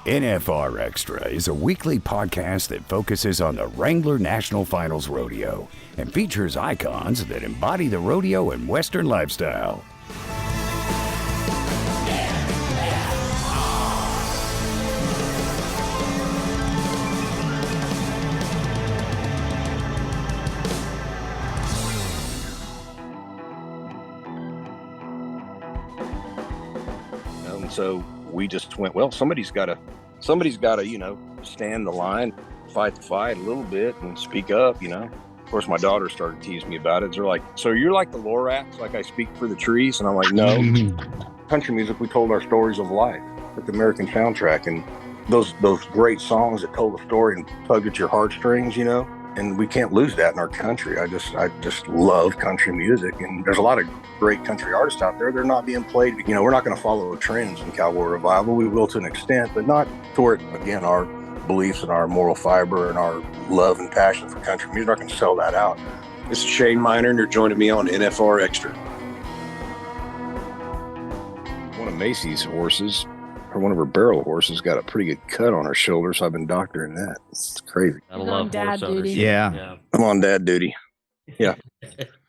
NFR Extra is a weekly podcast that focuses on the Wrangler National Finals Rodeo and features icons that embody the rodeo and Western lifestyle. So we just went, well, somebody's got to, stand the line, fight the fight a little bit and speak up, Of course, my daughter started teasing me about it. They're like, so you're like the Lorax, like I speak for the trees? And I'm like, no. Country music, we told our stories of life, like the American soundtrack, and those great songs that told the story and tugged at your heartstrings, and we can't lose that in our country. I just love country music, and there's a lot of great country artists out there. They're not being played. We're not going to follow trends in Cowboy Revival. We will to an extent, but not toward, again, our beliefs and our moral fiber and our love and passion for country music. We're not going to sell that out. This is Shane Miner, and you're joining me on NFR Extra. One of Macy's horses, or one of her barrel horses, got a pretty good cut on her shoulder, so I've been doctoring that. It's crazy. I'm on dad duty. Yeah. I'm on dad duty. Yeah.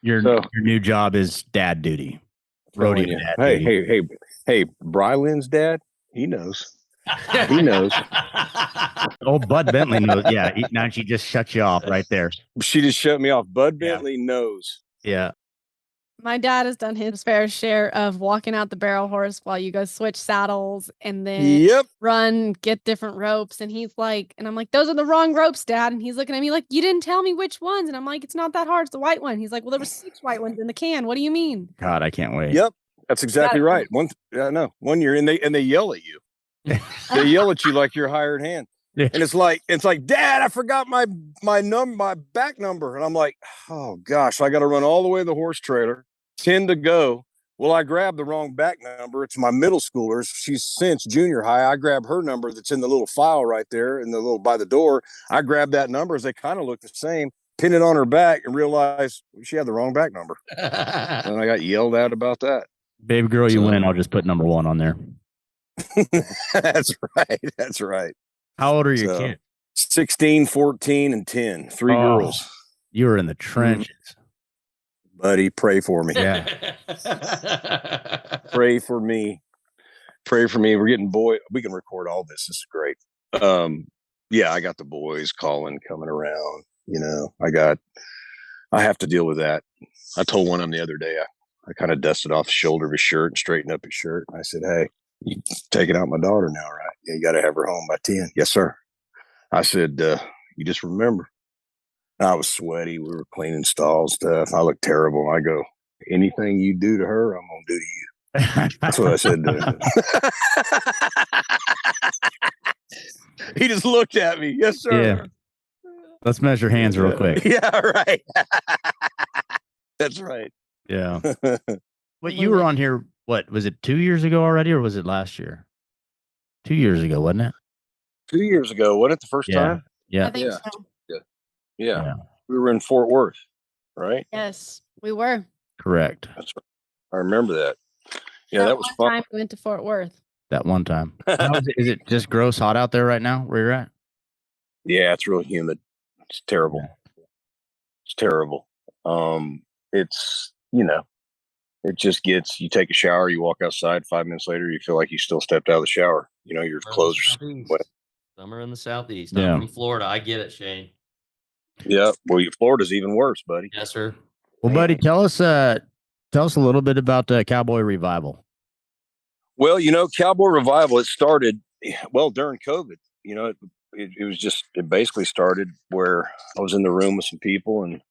Your new job is dad duty. Rodeo dad duty. Hey, Brylin's dad, he knows. He knows. Oh, Bud Bentley knows. Yeah. Now she just shut you off right there. She just shut me off. Bud Bentley knows. Yeah. My dad has done his fair share of walking out the barrel horse while you go switch saddles and then run, get different ropes. And he's like, and I'm like, those are the wrong ropes, Dad. And he's looking at me like, you didn't tell me which ones. And I'm like, it's not that hard. It's the white one. He's like, well, there were 6 white ones in the can. What do you mean? God, I can't wait. Yep. That's exactly right. One year, and they yell at you. They yell at you like you're a hired hand. Yeah. And it's like, Dad, I forgot my back number. And I'm like, oh gosh, I got to run all the way to the horse trailer, 10 to go. Well, I grabbed the wrong back number. It's my middle schooler's. She's since junior high. I grab her number that's in the little file right there in the little by the door. I grabbed that number as they kind of look the same, pin it on her back, and realize she had the wrong back number. And I got yelled at about that. Baby girl, you win. I'll just put number 1 on there. That's right. How old are your kids? 16, 14, and 10. 3 girls. You were in the trenches. Buddy, pray for me. Yeah. Pray for me. We're getting we can record all this. This is great. I got the boys calling, coming around. I have to deal with that. I told one of them the other day, I kind of dusted off the shoulder of his shirt and straightened up his shirt. I said, hey, you taking out my daughter now, right? Yeah, you got to have her home by 10. Yes, sir. I said, you just remember. I was sweaty. We were cleaning stalls stuff. I looked terrible. I go, anything you do to her, I'm going to do to you. That's what I said to him. He just looked at me. Yes, sir. Yeah. Let's measure hands real quick. Yeah, right. That's right. Yeah. But you were on here, what, was it 2 years ago already, or was it last year? 2 years ago, wasn't it? 2 years ago, wasn't it the first time? Yeah. I think so. Yeah. We were in Fort Worth, right? Yes, we were. Correct. That's right. I remember that. Yeah, that was fun. Time we went to Fort Worth. That one time. Is it just gross hot out there right now where you're at? Yeah, it's real humid. It's terrible. It's terrible. It's, it just gets, you take a shower, you walk outside, 5 minutes later, you feel like you still stepped out of the shower. Your clothes are wet. Summer in the Southeast. Yeah. I'm from Florida. I get it, Shane. Yeah. Well, Florida's even worse, buddy. Yes, sir. Well, buddy, tell us a little bit about Cowboy Revival. Well, Cowboy Revival, it started, during COVID. It basically started where I was in the room with some people and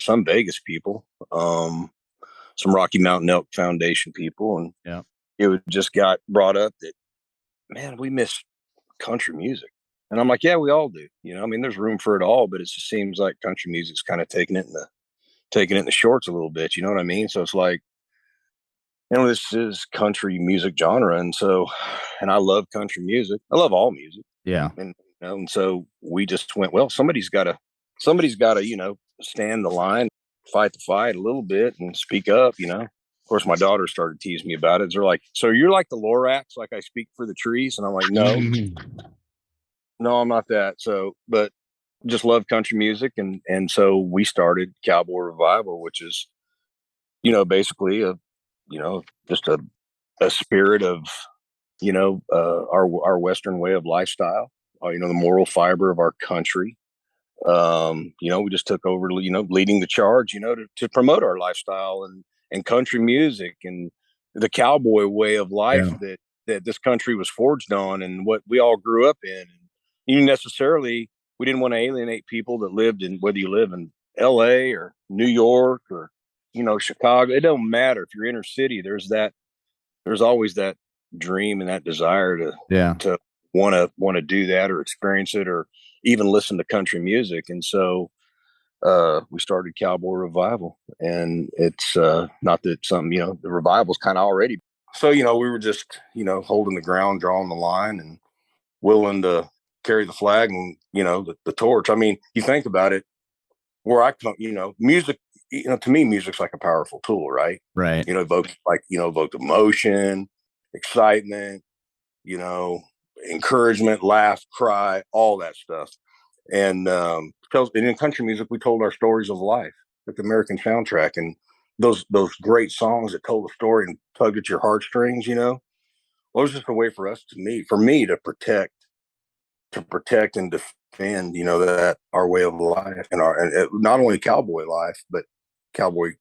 some Vegas people, some Rocky Mountain Elk Foundation people. And it just got brought up that, man, we miss country music. And I'm like, yeah, we all do. There's room for it all, but it just seems like country music's kind of taking it in the shorts a little bit. You know what I mean? So it's like, this is country music genre. And I love country music. I love all music. Yeah. And so we just went, well, somebody's got to, stand the line, fight the fight a little bit and speak up, course, my daughter started teasing me about it. They're like, "So you're like the Lorax, like I speak for the trees?" And I'm like, "No, no, I'm not that." So, but just love country music, and so we started Cowboy Revival, which is, basically just a spirit of, our Western way of lifestyle, the moral fiber of our country. We just took over, leading the charge, to promote our lifestyle and country music and the cowboy way of life that this country was forged on and what we all grew up in. And we didn't want to alienate people that lived in, whether you live in LA or New York or, Chicago. It don't matter if you're inner city. There's always that dream and that desire to want to do that or experience it or even listen to country music. And so we started Cowboy Revival, and it's not that the revival's kind of already. So, we were just, holding the ground, drawing the line, and willing to carry the flag and, the torch. I mean, you think about it, where I come, music, to me, music's like a powerful tool, right? Right. Evoke emotion, excitement, encouragement, laugh, cry, all that stuff. And in country music, we told our stories of life, like the American soundtrack, and those great songs that told the story and tugged at your heartstrings. Well, it was just a way for me to protect and defend, that our way of life and not only cowboy life, but cowboy,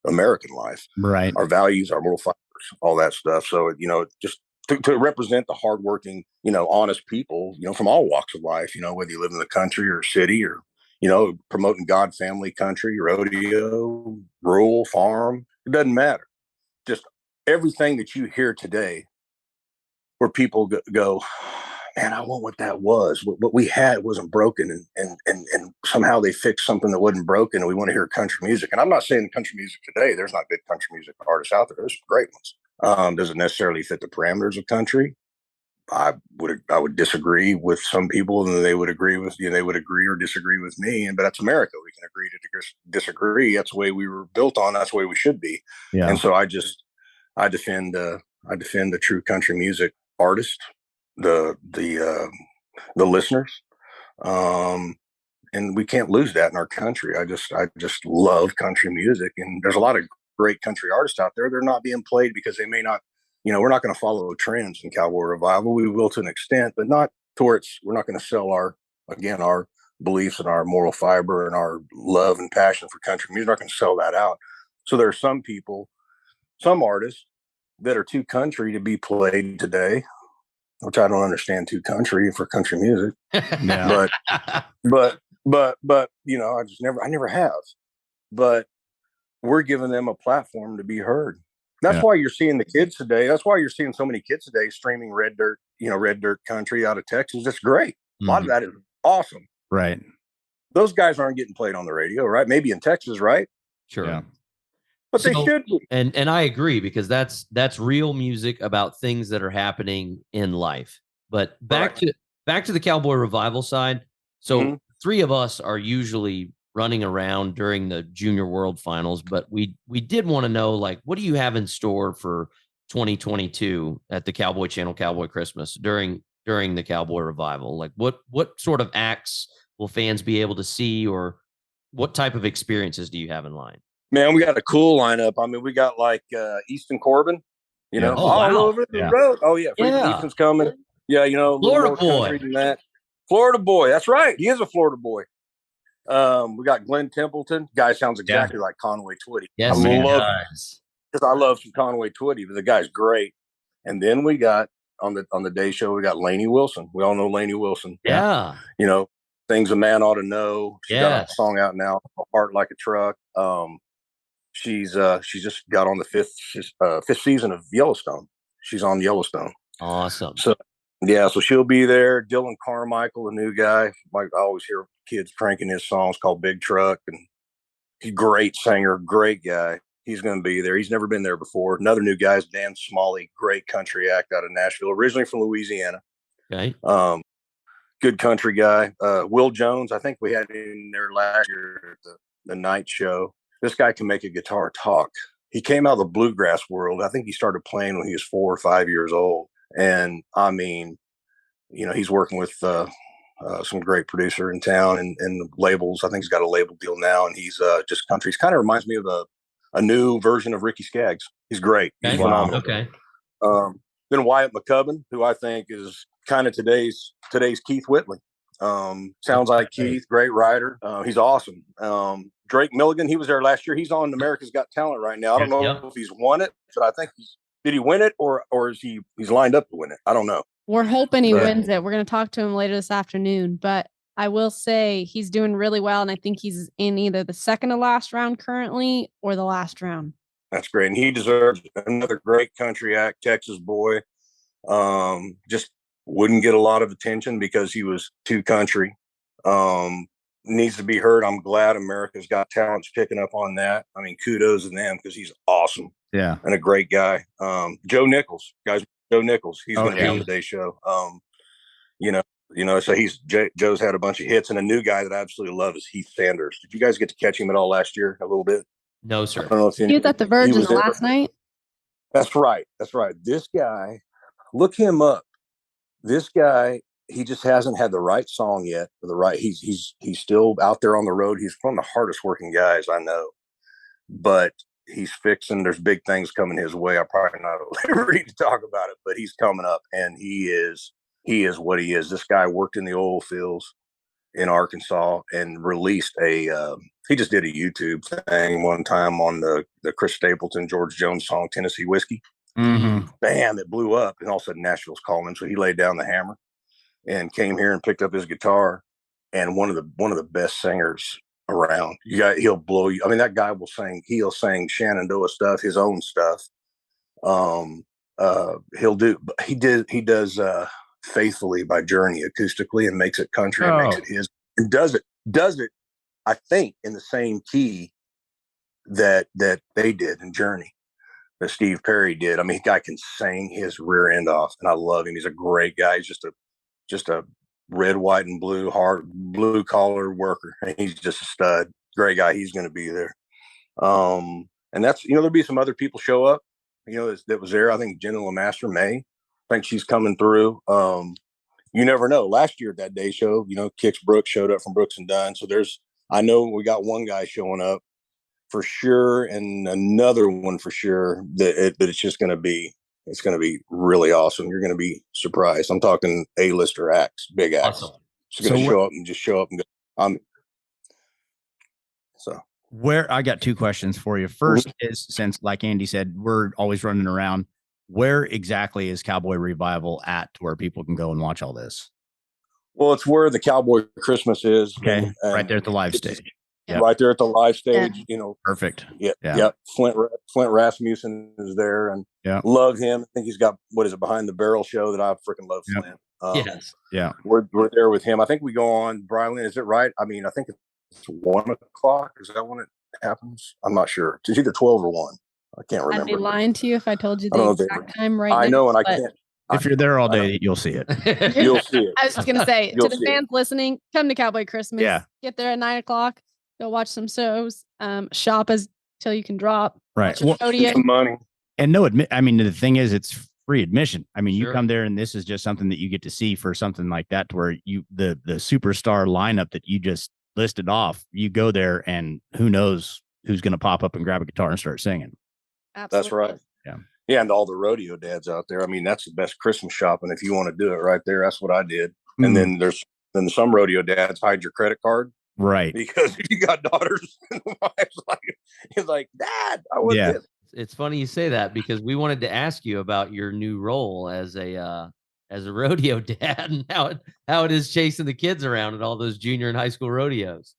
American life, right? Our values, our moral fibers, all that stuff. So, just to represent the hardworking, honest people, from all walks of life, whether you live in the country or city or, promoting God, family, country, rodeo, rural, farm, it doesn't matter. Just everything that you hear today where people go, man, I want what that was. What we had wasn't broken, and somehow they fixed something that wasn't broken, and we want to hear country music. And I'm not saying country music today, there's not good country music artists out there. There's some great ones. Does it necessarily fit the parameters of country? I would disagree with some people, and they would agree or disagree with me. But that's America. We can agree to disagree. That's the way we were built on. That's the way we should be. Yeah. And so I defend the true country music artist, the listeners, and we can't lose that in our country. I just love country music, and there's a lot of great country artists out there. They're not being played because they may not. We're not going to follow trends in Cowboy Revival. We will to an extent, but not towards. We're not going to sell our beliefs and our moral fiber and our love and passion for country music. We're not going to sell that out. So there are some people, some artists that are too country to be played today, which I don't understand too country for country music. but I never have. But we're giving them a platform to be heard. That's why you're seeing the kids today. That's why you're seeing so many kids today streaming red dirt country out of Texas. It's great. A lot of that is awesome. Right. Those guys aren't getting played on the radio, right? Maybe in Texas, right? Sure. Yeah. But they should be. And I agree, because that's real music about things that are happening in life. But back to the Cowboy Revival side. So three of us are usually running around during the Junior World Finals, but we did want to know, like, what do you have in store for 2022 at the Cowboy Channel Cowboy Christmas during the Cowboy Revival? Like, what sort of acts will fans be able to see, or what type of experiences do you have in line? Man, we got a cool lineup. I mean, we got like Easton Corbin, all over the road. Oh yeah, Easton's coming. Yeah, Florida boy. Than that. Florida boy. That's right. He is a Florida boy. We got Glenn Templeton. Guy sounds exactly like Conway Twitty. Yes, I love some Conway Twitty, but the guy's great. And then we got on the day show, we got Lainey Wilson. We all know Lainey Wilson. Yeah. Things a man ought to know. She's got a song out now, Heart Like a Truck. She's just got on the fifth season of Yellowstone. She's on Yellowstone. Awesome. So she'll be there. Dylan Carmichael, the new guy. I always hear kids cranking his songs called Big Truck, and he's a great singer, great guy. He's going to be there. He's never been there before. Another new guy is Dan Smalley, great country act out of Nashville, originally from Louisiana. Okay. Good country guy. Will Jones, I think we had him there last year at the night show. This guy can make a guitar talk. he came out of the bluegrass world. I think he started playing when he was 4 or 5 years old. And I mean, he's working with some great producer in town and labels. I think he's got a label deal now, and he's just country. He kind of reminds me of a new version of Ricky Skaggs. He's great. He's phenomenal. Okay. Then Wyatt McCubbin, who I think is kind of today's Keith Whitley. Sounds like Keith, great writer. He's awesome. Drake Milligan, he was there last year. He's on America's Got Talent right now. I don't know if he's won it, but I think did he win it or is he's lined up to win it? I don't know. We're hoping he wins it. We're going to talk to him later this afternoon, but I will say he's doing really well. And I think he's in either the second to last round currently or the last round. That's great. And he deserves another great country act, Texas boy. Just wouldn't get a lot of attention because he was too country. Needs to be heard. I'm glad America's Got Talent's picking up on that. I mean, kudos to them because he's awesome. Yeah. And a great guy. Joe Nichols, guys. Joe Nichols. He's going to be on today's show. So Joe's had a bunch of hits, and a new guy that I absolutely love is Heath Sanders. Did you guys get to catch him at all last year? A little bit? No, sir. I don't know if he was at the Virgin last night. That's right. This guy, look him up. This guy, he just hasn't had the right song yet. He's still out there on the road. He's one of the hardest working guys I know, but he's fixing. There's big things coming his way. I'm probably not at liberty to talk about it, but he's coming up, and he is what he is. This guy worked in the oil fields in Arkansas and released he just did a YouTube thing one time on the Chris Stapleton, George Jones song, Tennessee Whiskey. Mm-hmm. Bam, it blew up. And all of a sudden Nashville's calling him. So he laid down the hammer and came here and picked up his guitar. And one of the best singers around. He'll blow you. I mean, that guy he'll sing Shenandoah stuff, his own stuff. He does Faithfully by Journey acoustically and makes it country and makes it his, and does it I think in the same key that they did in Journey, that Steve Perry did. I mean, the guy can sing his rear end off, and I love him. He's a great guy. He's just a red, white, and blue blue collar worker, and he's just a stud. Great guy. He's going to be there. And that's, there'll be some other people show up, that was there. I think Jenna LeMaster May. I think she's coming through. You never know. Last year at that day show, Kix Brooks showed up from Brooks and Dunn. So I know we got one guy showing up for sure, and another one for sure. But it's just going to be really awesome. You're going to be surprised. I'm talking A-lister acts, big acts. Awesome. Just going to show up and go. Where I got two questions for you. First is, since like Andy said, we're always running around, where exactly is Cowboy Revival at where people can go and watch all this? Well, it's where the Cowboy Christmas is. Okay. And right there at the live stage. Yep. Right there at the live stage, Perfect. Yeah. Yep. Flint Rasmussen is there, and love him. I think he's got, Behind the Barrel show that I freaking love. Flint. Yes. Yeah. We're there with him. I think we go on, Brian, is it right? I mean, I think it's 1 o'clock. Is that when it happens? I'm not sure. It's either 12 or 1. I can't remember. I'd be lying to you if I told you the exact time right now. I know, and I can't. If you're there all day, you'll see it. You'll see it. I was just going to say, to the fans listening, come to Cowboy Christmas. Yeah. Get there at 9 o'clock. Go watch some shows. Shop till you can drop. Right. Well, some money. And the thing is, it's free admission. I mean, you come there and this is just something that you get to see for something like that, to where the superstar lineup that you just listed off, you go there and who knows who's going to pop up and grab a guitar and start singing. Absolutely. That's right. Yeah. Yeah. And all the rodeo dads out there. I mean, that's the best Christmas shopping. If you want to do it right there, that's what I did. Mm-hmm. And then there's some rodeo dads hide your credit card. Right. Because if you got daughters and wives, it's like, Dad, I want this. It's funny you say that, because we wanted to ask you about your new role as a rodeo dad, and how it is chasing the kids around at all those junior and high school rodeos.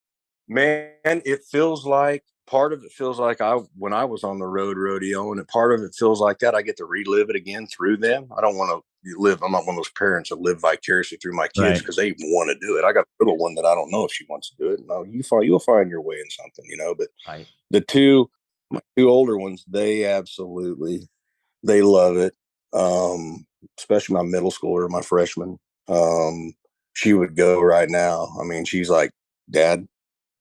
Man, it feels like, part of it feels like when I was on the road rodeo, and part of it feels like that I get to relive it again through them. I don't want to I'm not one of those parents that live vicariously through my kids because they want to do it. I got a little one that I don't know if she wants to do it. No, you'll find your way in something, but my two older ones, they love it. Especially my middle schooler, my freshman. She would go right now. I mean, she's like, Dad,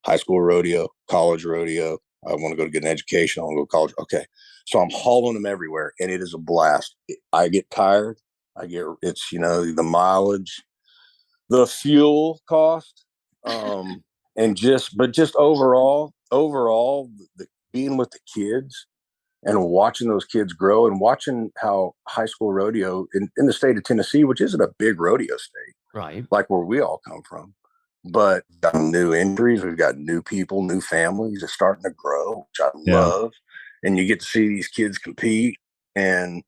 high school rodeo, college rodeo, I want to go to get an education. I want to go to college. Okay. So I'm hauling them everywhere, and it is a blast. I get tired. It's, the mileage, the fuel cost, and just overall, being with the kids and watching those kids grow and watching how high school rodeo in the state of Tennessee, which isn't a big rodeo state, right, like where we all come from, but got new injuries. We've got new people, new families are starting to grow, which I love. And you get to see these kids compete, and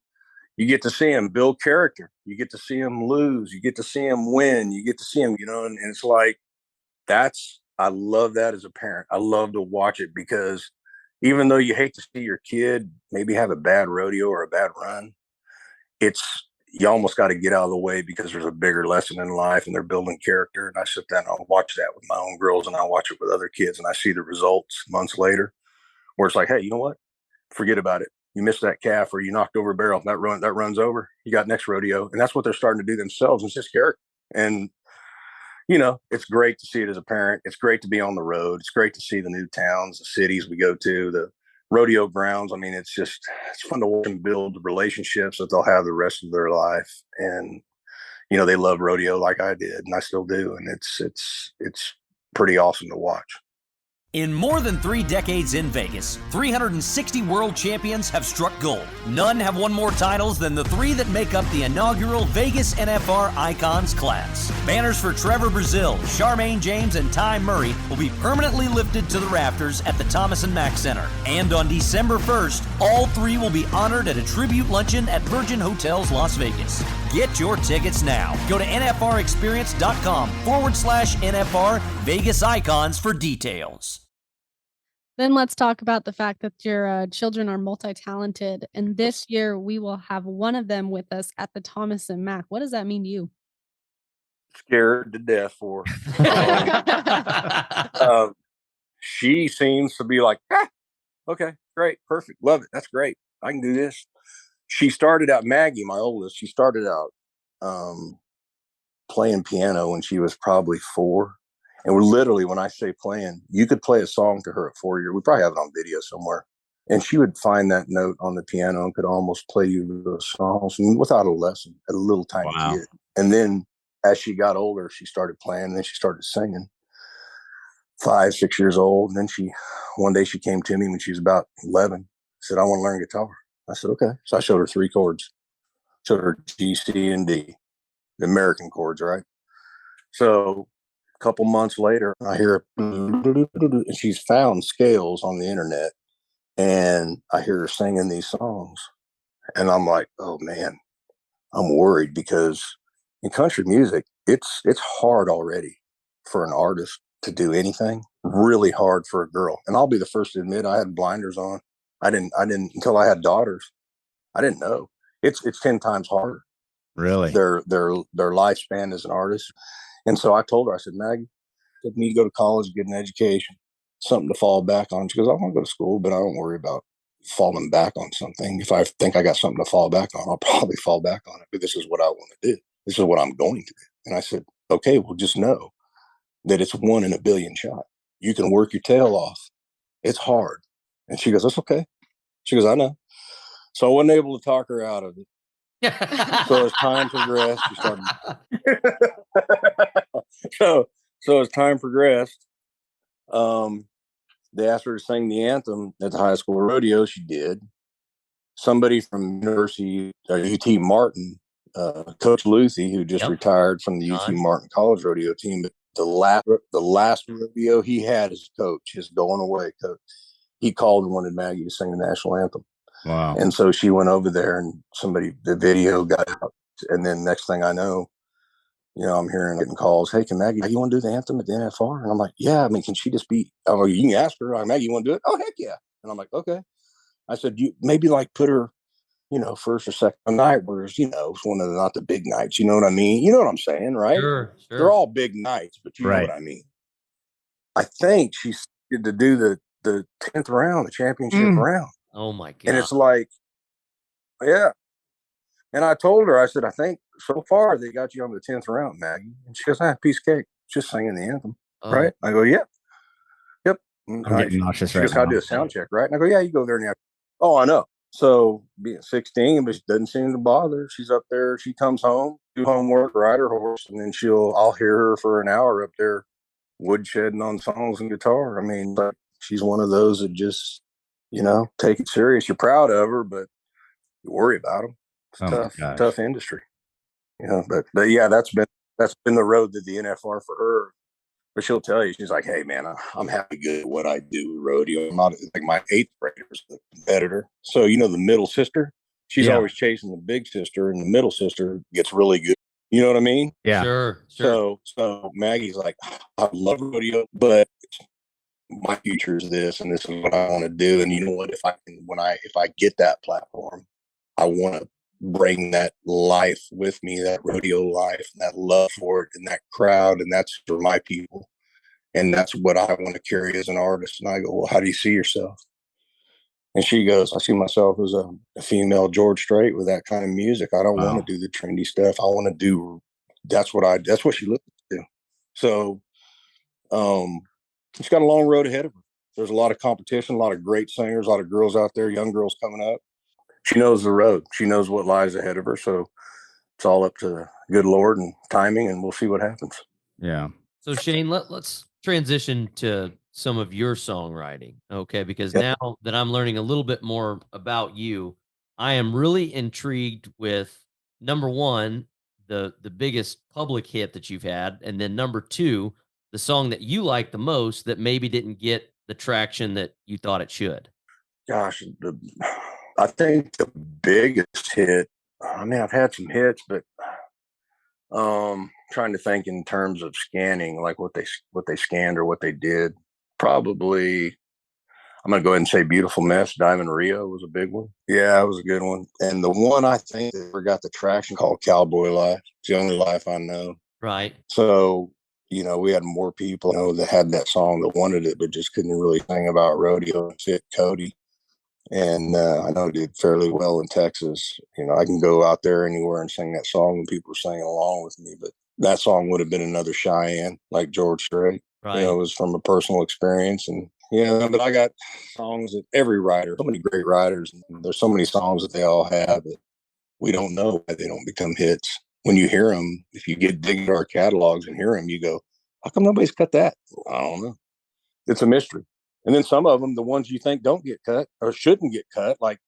you get to see them build character. You get to see them lose. You get to see them win. You get to see them, and it's like, I love that as a parent. I love to watch it, because even though you hate to see your kid maybe have a bad rodeo or a bad run, you almost got to get out of the way, because there's a bigger lesson in life, and they're building character. And I sit down and I'll watch that with my own girls, and I watch it with other kids, and I see the results months later, where it's like, hey, you know what? Forget about it. You missed that calf, or you knocked over a barrel. That runs over. You got next rodeo. And that's what they're starting to do themselves. It's just character. And, it's great to see it as a parent. It's great to be on the road. It's great to see the new towns, the cities we go to, the rodeo grounds. I mean, it's fun to watch them build relationships that they'll have the rest of their life. And, they love rodeo like I did, and I still do. And it's pretty awesome to watch. In more than 3 decades in Vegas, 360 world champions have struck gold. None have won more titles than the 3 that make up the inaugural Vegas NFR Icons class. Banners for Trevor Brazile, Charmaine James, and Ty Murray will be permanently lifted to the rafters at the Thomas & Mack Center. And on December 1st, all 3 will be honored at a tribute luncheon at Virgin Hotels Las Vegas. Get your tickets now. Go to nfrexperience.com/NFR Vegas Icons for details. Then let's talk about the fact that your children are multi-talented. And this year we will have one of them with us at the Thomas & Mack. What does that mean to you? Scared to death for her. She seems to be like, okay, great, perfect, love it, that's great, I can do this. She started out, Maggie, my oldest, she started out playing piano when she was probably 4. And we're literally, when I say playing, you could play a song to her at 4 years. We probably have it on video somewhere. And she would find that note on the piano and could almost play you those songs without a lesson, a little tiny kid. And then as she got older, she started playing, and then she started singing. 5, 6 years old. And then one day she came to me when she was about 11, said, I want to learn guitar. I said, okay. So I showed her 3 chords. Showed her G, C, and D, the American chords, right? So a couple months later, I hear her, and she's found scales on the internet, and I hear her singing these songs. And I'm like, oh man, I'm worried, because in country music, it's hard already for an artist to do anything. Really hard for a girl. And I'll be the first to admit, I had blinders on. I didn't until I had daughters. I didn't know. It's 10 times harder. Really? Their lifespan as an artist. And so I told her, I said, Maggie, you need to go to college, get an education, something to fall back on. She goes, I want to go to school, but I don't worry about falling back on something. If I think I got something to fall back on, I'll probably fall back on it. But this is what I want to do. This is what I'm going to do. And I said, okay, well, just know that it's 1 in a billion shot. You can work your tail off. It's hard. And she goes, that's okay. She goes, I know. So I wasn't able to talk her out of it. So as time progressed, she started. so as time progressed, they asked her to sing the anthem at the high school rodeo. She did. Somebody from University UT Martin, Coach Luthi, who just retired from the UT Martin College Rodeo team, the last rodeo he had as coach, his going away coach, he called and wanted Maggie to sing the national anthem. Wow. And so she went over there, and the video got out. And then next thing I know, I'm getting calls. Hey, can Maggie, you want to do the anthem at the NFR? And I'm like, yeah, I mean, can she just be, you can ask her, Maggie, you want to do it? Oh, heck yeah. And I'm like, okay. I said, you maybe put her, first or second night, where it's one of not the big nights. You know what I mean? You know what I'm saying, right? Sure. They're all big nights, but you know what I mean. I think she's to do the 10th round, the championship round. Oh my God. And it's like, yeah. And I told her, I said, I think so far they got you on the 10th round, Maggie. And she goes, piece of cake, just singing the anthem. Right? I go, yeah. Yep. I'm getting nauseous right now. She goes, "How to do a sound check, right?" And I go, "Yeah, you go there and oh, I know." So being 16, but she doesn't seem to bother. She's up there. She comes home, do homework, ride her horse, and then I'll hear her for an hour up there woodshedding on songs and guitar. I mean, but she's one of those that just, take it serious. You're proud of her, but you worry about them. It's tough industry, but yeah, that's been the road to the NFR for her. But she'll tell you, she's like, "Hey, man, I'm happy good at what I do with rodeo. I'm not like my 8th grader's the competitor. So, the middle sister, she's always chasing the big sister, and the middle sister gets really good. You know what I mean? Yeah. Sure. So Maggie's like, I love rodeo, but my future is this, and this is what I want to do. And you know what? If I get that platform, I want to bring that life with me, that rodeo life, that love for it, and that crowd, and that's for my people, and that's what I want to carry as an artist." And I go, "Well, how do you see yourself?" And she goes, "I see myself as a female George Strait with that kind of music. I don't want to do the trendy stuff. I want to do that's what she listens to." So, she's got a long road ahead of her. There's a lot of competition, a lot of great singers, a lot of girls out there, young girls coming up. She knows the road. She knows what lies ahead of her. So it's all up to the good Lord and timing, and we'll see what happens. Yeah. So Shane, let's transition to some of your songwriting, okay? Because now that I'm learning a little bit more about you, I am really intrigued with number one, the biggest public hit that you've had, and then number two, the song that you like the most that maybe didn't get the traction that you thought it should. Gosh, I think the biggest hit. I mean, I've had some hits, but trying to think in terms of scanning, like what they scanned or what they did. Probably, I'm gonna go ahead and say "Beautiful Mess." Diamond Rio was a big one. Yeah, it was a good one. And the one I think that got the traction called "Cowboy Life." It's the only life I know. Right. So, we had more people, that had that song that wanted it, but just couldn't really sing about rodeo and fit Cody. And I know it did fairly well in Texas. I can go out there anywhere and sing that song and people are singing along with me. But that song would have been another Cheyenne, like George Strait. Right. It was from a personal experience. And, but I got songs that every writer, so many great writers, and there's so many songs that they all have that we don't know why they don't become hits. When you hear them, if you get dig into our catalogs and hear them, you go, "How come nobody's cut that?" I don't know. It's a mystery. And then some of them, the ones you think don't get cut or shouldn't get cut, like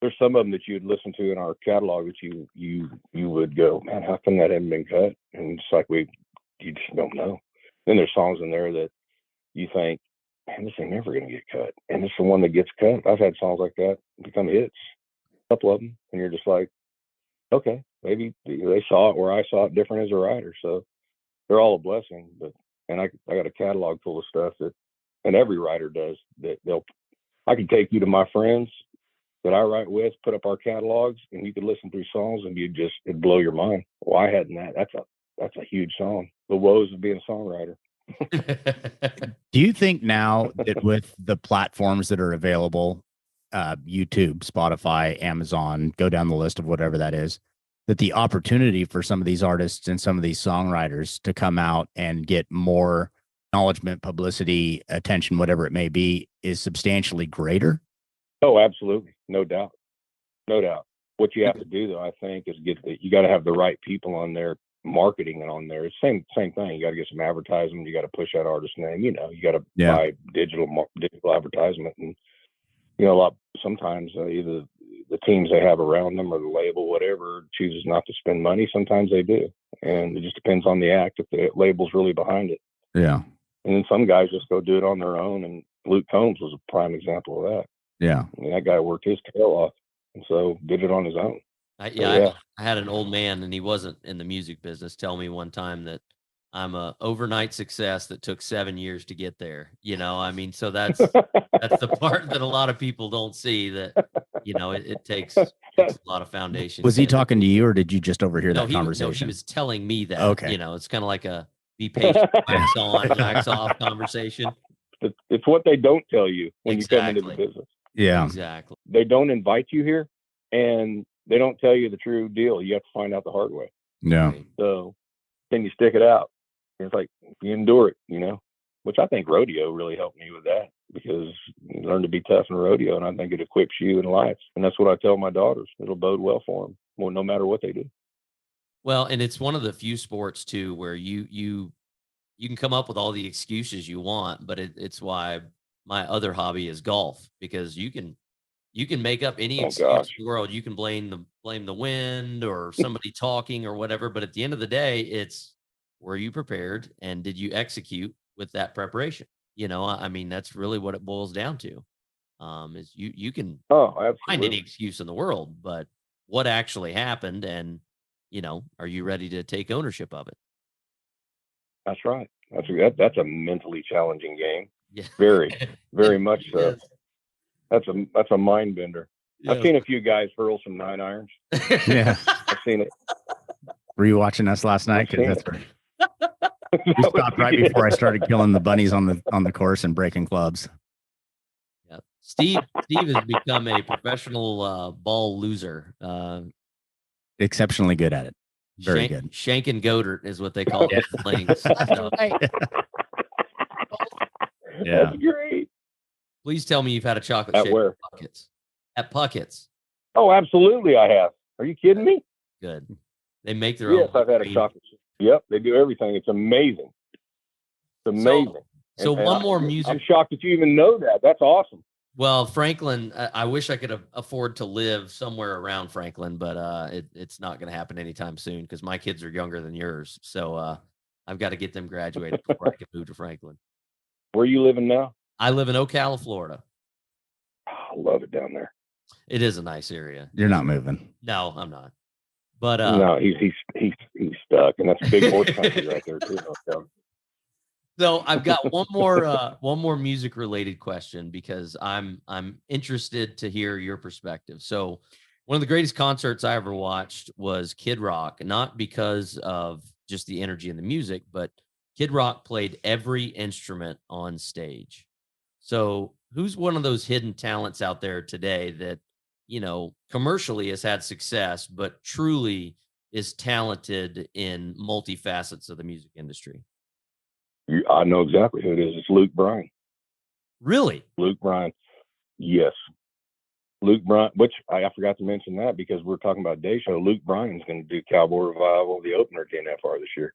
there's some of them that you'd listen to in our catalog that you would go, "Man, how come that hasn't been cut?" And it's like you just don't know. Then there's songs in there that you think, "Man, this ain't never going to get cut," and it's the one that gets cut. I've had songs like that become hits, a couple of them, and you're just like, okay, maybe they saw it where I saw it different as a writer. So they're all a blessing. And I got a catalog full of stuff and every writer does, that I can take you to my friends that I write with, put up our catalogs, and you could listen through songs and it'd blow your mind. Why hadn't that? That's a huge song. The woes of being a songwriter. Do you think now that with the platforms that are available, YouTube, Spotify, Amazon, go down the list of whatever that is, that the opportunity for some of these artists and some of these songwriters to come out and get more acknowledgement, publicity, attention, whatever it may be, is substantially greater? Oh, absolutely. No doubt. No doubt. What you have to do, though, I think, is you got to have the right people on there, marketing it on there. It's same thing. You got to get some advertisement. You got to push that artist name. You got to buy digital advertisement, and sometimes either the teams they have around them or the label, whatever, chooses not to spend money. Sometimes they do, and it just depends on the act if the label's really behind it. Yeah. And then some guys just go do it on their own, and Luke Combs was a prime example of that. Yeah. I mean, that guy worked his tail off, and so did it on his own. I had an old man, and he wasn't in the music business, tell me one time that I'm a overnight success that took 7 years to get there. I mean, so that's the part that a lot of people don't see, that, it takes a lot of foundation. Was he talking to you, or did you just overhear that conversation? No, he was telling me that. Okay. It's kind of like a be patient, wax on, wax off conversation. It's what they don't tell you when you come into the business. Yeah, exactly. They don't invite you here, and they don't tell you the true deal. You have to find out the hard way. Yeah. So then you stick it out. It's like you endure it, which I think rodeo really helped me with that, because you learn to be tough in rodeo, and I think it equips you in life. And that's what I tell my daughters. It'll bode well for them, well, no matter what they do. Well, and it's one of the few sports too where you can come up with all the excuses you want, but it's why my other hobby is golf, because you can make up any excuse in the world. You can blame the wind or somebody talking or whatever, but at the end of the day, it's, were you prepared and did you execute with that preparation? You know, I mean, that's really what it boils down to. Is you can find any excuse in the world, but what actually happened, and you know, are you ready to take ownership of it? That's right. That's a mentally challenging game. Yeah. Very, very much so. Yes. That's a mind bender. Yes. I've seen a few guys hurl some 9-irons. Yeah. I've seen it. Were you watching us last night? Because we stopped right before I started killing the bunnies on the course and breaking clubs. Yeah. Steve has become a professional ball loser. Exceptionally good at it. Very good. Shank and Goddard is what they call it. Yeah. That's great. Please tell me you've had a chocolate At shake where? At Puckett's. Oh, absolutely, I have. Are you kidding me? Good. They make their own. Yes, I've had a chocolate shake. Yep, they do everything. It's amazing. It's amazing. So one more music. I'm shocked that you even know that. That's awesome. Well, Franklin, I wish I could afford to live somewhere around Franklin, but it's not going to happen anytime soon because my kids are younger than yours. So I've got to get them graduated before I can move to Franklin. Where are you living now? I live in Ocala, Florida. I love it down there. It is a nice area. You're not moving. No, I'm not. But no, he's stuck, and that's big horse country right there too. So I've got one more music related question because I'm interested to hear your perspective. So one of the greatest concerts I ever watched was Kid Rock, not because of just the energy and the music, but Kid Rock played every instrument on stage. So who's one of those hidden talents out there today that, you know, commercially has had success, but truly is talented in multifacets of the music industry? I know exactly who it is. It's Luke Bryan. Really? Luke Bryan. Yes. Luke Bryan, which I forgot to mention that because we're talking about day show. Luke Bryan's going to do Cowboy Revival, the opener to NFR this year.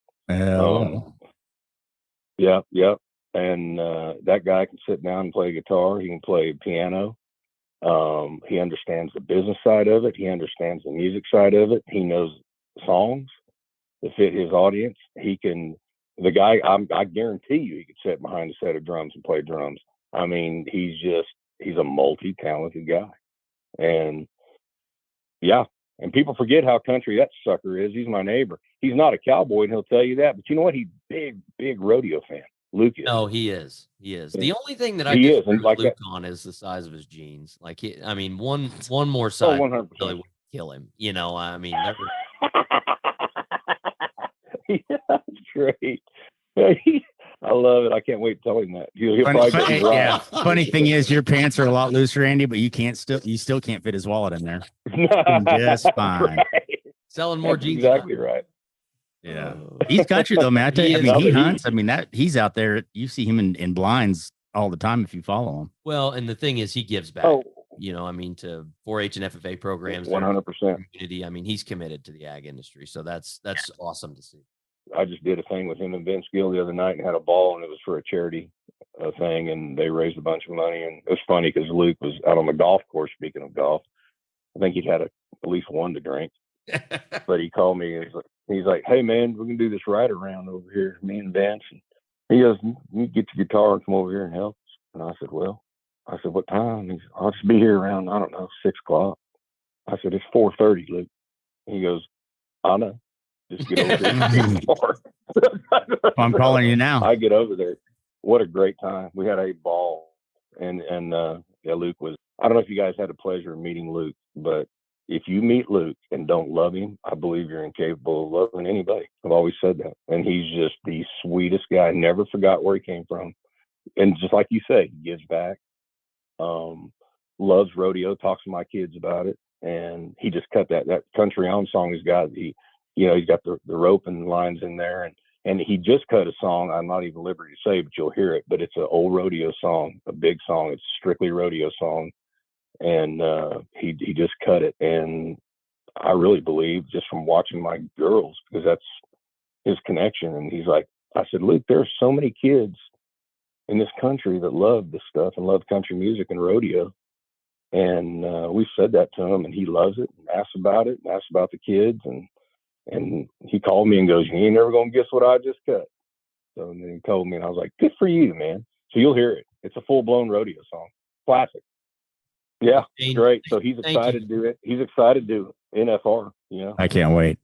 Yeah. And that guy can sit down and play guitar. He can play piano. He understands the business side of it. He understands the music side of it. He knows songs that fit his audience. The guy, I guarantee you, he could sit behind a set of drums and play drums. I mean, he's a multi-talented guy. And yeah, and people forget how country that sucker is. He's my neighbor. He's not a cowboy, and he'll tell you that. But you know what? He's big rodeo fan. Luke is. No, he is. The only thing that I disagree with like Luke on is the size of his jeans. Like, one more size really would kill him. You know, I mean, yeah, that's great. I love it. I can't wait to tell him that. Funny thing is, your pants are a lot looser, Andy, but you still can't fit his wallet in there. Just fine. Right. Selling more jeans. Exactly right. Yeah, he's country though, man. I tell you, I mean, he hunts. I mean, he's out there. You see him in blinds all the time if you follow him. Well, and the thing is, he gives back. You know, I mean, to 4-H and FFA programs, 100%. Community. I mean, he's committed to the ag industry, so that's awesome to see. I just did a thing with him and Vince Gill the other night and had a ball, and it was for a charity thing, and they raised a bunch of money. And it was funny because Luke was out on the golf course. Speaking of golf, I think he'd had at least one to drink, but he called me. And he's like, "Hey man, we're gonna do this ride around over here, me and Vince." And he goes, "You get your guitar and come over here and help us." And I said, "What time?" He said, "I'll just be here around, I don't know, 6 o'clock." I said, "It's 4:30, Luke." And he goes, "I know. Just get over there." I'm calling you now. I get over there. What a great time. We had a ball. And Luke was, I don't know if you guys had the pleasure of meeting Luke, but if you meet Luke and don't love him, I believe you're incapable of loving anybody. I've always said that. And he's just the sweetest guy. Never forgot where he came from. And just like you say, he gives back. Loves rodeo, talks to my kids about it. And he just cut that country on song he's got. He's got the rope and lines in there, and And he just cut a song. I'm not even liberty to say, but you'll hear it. But it's an old rodeo song, a big song. It's strictly rodeo song. And he just cut it. And I really believe, just from watching my girls, because that's his connection. And he's like, I said, Luke, there are so many kids in this country that love this stuff and love country music and rodeo. And we said that to him, and he loves it and asks about it and asks about the kids. And he called me and goes, you ain't never going to guess what I just cut. So and then he told me, and I was like, good for you, man. So you'll hear it. It's a full-blown rodeo song. Classic. Yeah, it's great. So he's excited to do it. He's excited to do NFR, you know. I can't wait.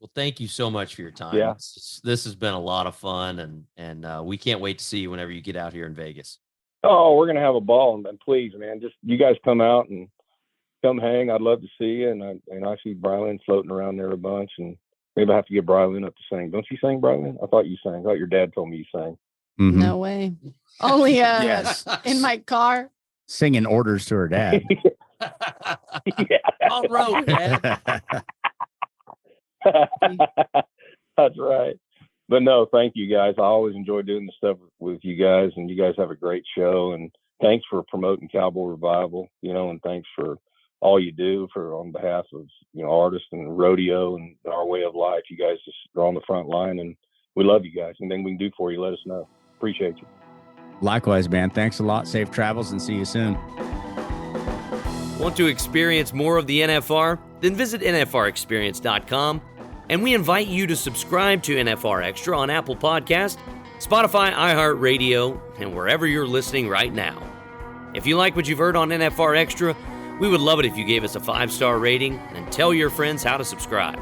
Well, thank you so much for your time. Yeah. This has been a lot of fun, and we can't wait to see you whenever you get out here in Vegas. Oh, we're going to have a ball. And please, man, just you guys come out and come hang. I'd love to see you. And I see Brylan floating around there a bunch, and maybe I have to get Brylan up to sing. Don't you sing, Brylan? I thought you sang. I thought your dad told me you sang. Mm-hmm. No way. Only Yes. in my car. Singing orders to her dad. Yeah. On road, Dad. That's right. But no, thank you guys. I always enjoy doing the stuff with you guys, and you guys have a great show. And thanks for promoting Cowboy Revival, you know, and thanks for all you do on behalf of, you know, artists and rodeo and our way of life. You guys just are on the front line, and we love you guys. Anything we can do for you, let us know. Appreciate you. Likewise, man. Thanks a lot. Safe travels, and see you soon. Want to experience more of the NFR? Then visit nfrexperience.com, and we invite you to subscribe to NFR Extra on Apple Podcast, Spotify, iHeartRadio, and wherever you're listening right now. If you like what you've heard on NFR Extra, we would love it if you gave us a 5-star rating and tell your friends how to subscribe.